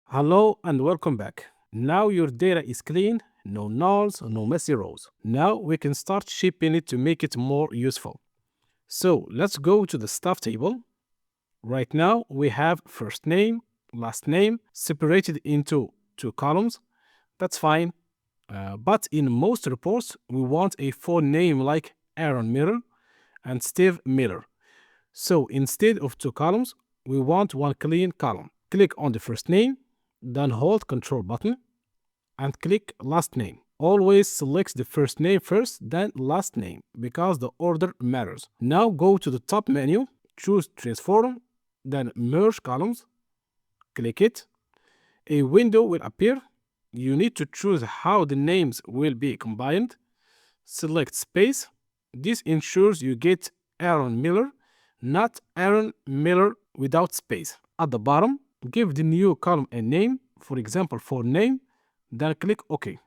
Hello and welcome back. Now your data is clean, no nulls, no messy rows. Now we can start shaping it to make it more useful. So let's go to the stuff table. Right now we have first name, last name separated into two columns. That's fine. But in most reports, we want a full name like Aaron Miller and Steve Miller. So instead of two columns, we want one clean column. Click on the first name, then hold Control button and click last name. Always select the first name first, then last name, because the order matters. Now go to the top menu, choose Transform, then Merge Columns. Click it. A window will appear. You need to choose how the names will be combined. Select Space. This ensures you get Aaron Miller, not Aaron Miller without space. At the bottom, give the new column a name, for example, for name, then click OK.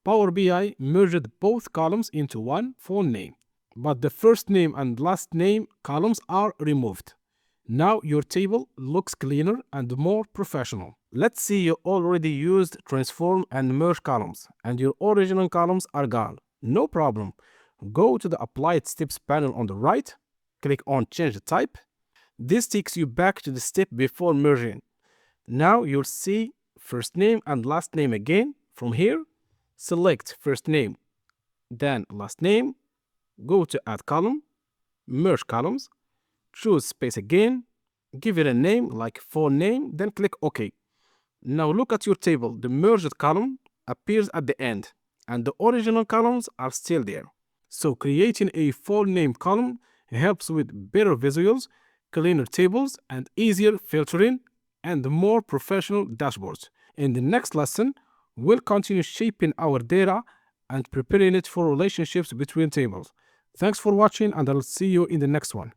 Power BI merged both columns into one full name, but the first name and last name columns are removed. Now your table looks cleaner and more professional. Let's see you already used transform and merge columns, and your original columns are gone. No problem. Go to the Applied Steps panel on the right, click on Change Type. This takes you back to the step before merging. Now you'll see first name and last name again. From here, select first name, then last name, go to Add Column, Merge Columns, choose Space again, give it a name like full name, then click OK. Now look at your table. The merged column appears at the end, and the original columns are still there. So creating a full name column helps with better visuals, cleaner tables, and easier filtering, and more professional dashboards. In the next lesson, we'll continue shaping our data and preparing it for relationships between tables. Thanks for watching, and I'll see you in the next one.